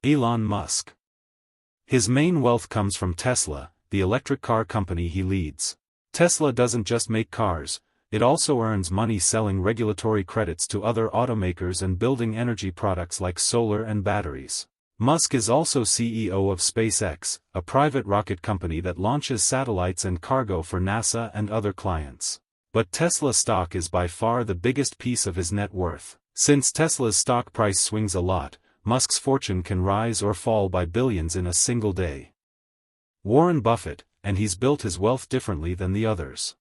Elon Musk. His main wealth comes from Tesla, the electric car company he leads. Tesla doesn't just make cars, it also earns money selling regulatory credits to other automakers and building energy products like solar and batteries. Musk is also CEO of SpaceX, a private rocket company that launches satellites and cargo for NASA and other clients. But Tesla stock is by far the biggest piece of his net worth. Since Tesla's stock price swings a lot, Musk's fortune can rise or fall by billions in a single day. Warren Buffett, and he's built his wealth differently than the others.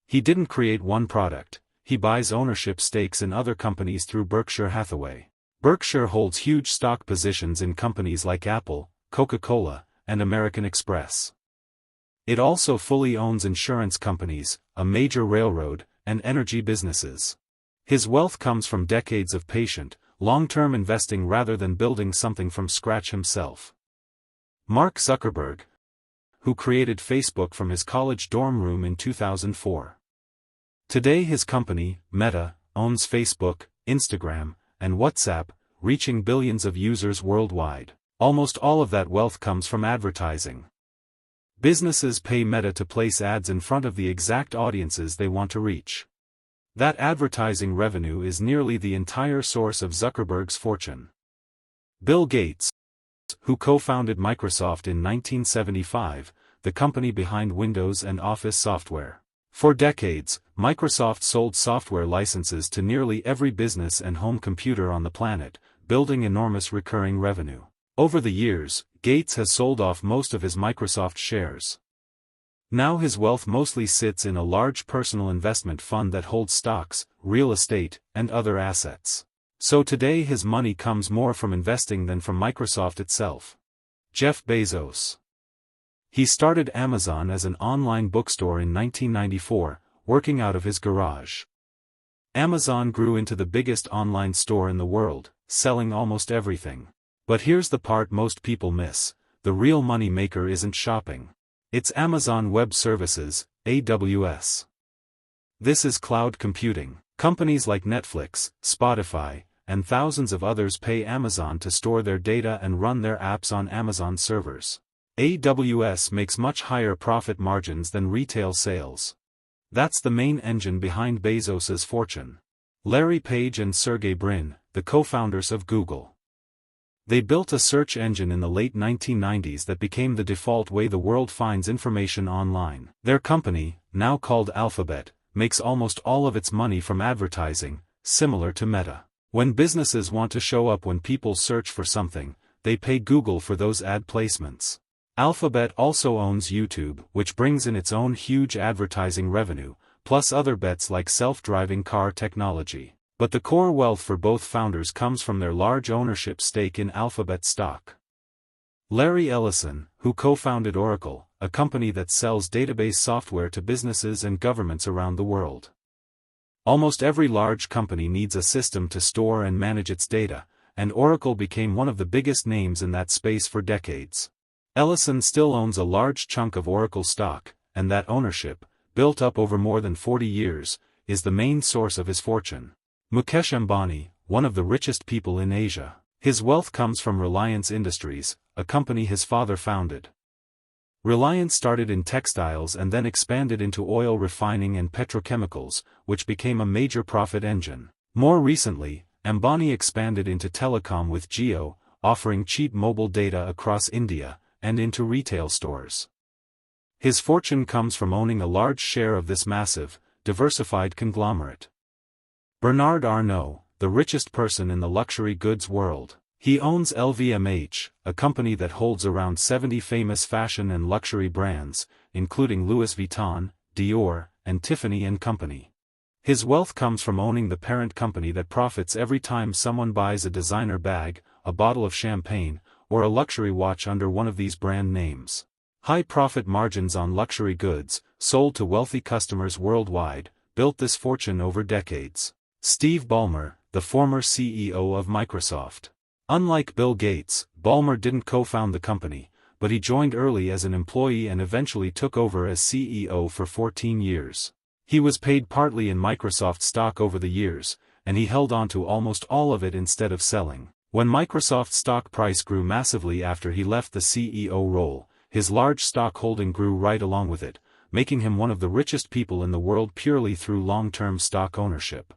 He didn't create one product, he buys ownership stakes in other companies through Berkshire Hathaway. Berkshire holds huge stock positions in companies like Apple, Coca-Cola, and American Express. It also fully owns insurance companies, a major railroad, and energy businesses. His wealth comes from decades of patient, long-term investing rather than building something from scratch himself. Mark Zuckerberg, who created Facebook from his college dorm room in 2004. Today his company, Meta, owns Facebook, Instagram, and WhatsApp, reaching billions of users worldwide. Almost all of that wealth comes from advertising. Businesses pay Meta to place ads in front of the exact audiences they want to reach. That advertising revenue is nearly the entire source of Zuckerberg's fortune. Bill Gates, who co-founded Microsoft in 1975, the company behind Windows and Office software. For decades, Microsoft sold software licenses to nearly every business and home computer on the planet, building enormous recurring revenue. Over the years, Gates has sold off most of his Microsoft shares. Now his wealth mostly sits in a large personal investment fund that holds stocks, real estate, and other assets. So today his money comes more from investing than from Microsoft itself. Jeff Bezos. He started Amazon as an online bookstore in 1994, working out of his garage. Amazon grew into the biggest online store in the world, selling almost everything. But here's the part most people miss: the real money maker isn't shopping. It's Amazon Web Services, AWS. This is cloud computing. Companies like Netflix, Spotify, and thousands of others pay Amazon to store their data and run their apps on Amazon servers. AWS makes much higher profit margins than retail sales. That's the main engine behind Bezos's fortune. Larry Page and Sergey Brin, the co-founders of Google. They built a search engine in the late 1990s that became the default way the world finds information online. Their company, now called Alphabet, makes almost all of its money from advertising, similar to Meta. When businesses want to show up when people search for something, they pay Google for those ad placements. Alphabet also owns YouTube, which brings in its own huge advertising revenue, plus other bets like self-driving car technology. But the core wealth for both founders comes from their large ownership stake in Alphabet stock. Larry Ellison, who co-founded Oracle, a company that sells database software to businesses and governments around the world. Almost every large company needs a system to store and manage its data, and Oracle became one of the biggest names in that space for decades. Ellison still owns a large chunk of Oracle stock, and that ownership, built up over more than 40 years, is the main source of his fortune. Mukesh Ambani, one of the richest people in Asia. His wealth comes from Reliance Industries, a company his father founded. Reliance started in textiles and then expanded into oil refining and petrochemicals, which became a major profit engine. More recently, Ambani expanded into telecom with Jio, offering cheap mobile data across India, and into retail stores. His fortune comes from owning a large share of this massive, diversified conglomerate. Bernard Arnault, the richest person in the luxury goods world. He owns LVMH, a company that holds around 70 famous fashion and luxury brands, including Louis Vuitton, Dior, and Tiffany & Company. His wealth comes from owning the parent company that profits every time someone buys a designer bag, a bottle of champagne, or a luxury watch under one of these brand names. High profit margins on luxury goods, sold to wealthy customers worldwide, built this fortune over decades. Steve Ballmer, the former CEO of Microsoft. Unlike Bill Gates, Ballmer didn't co-found the company, but he joined early as an employee and eventually took over as CEO for 14 years. He was paid partly in Microsoft stock over the years, and he held on to almost all of it instead of selling. When Microsoft's stock price grew massively after he left the CEO role, his large stock holding grew right along with it, making him one of the richest people in the world purely through long-term stock ownership.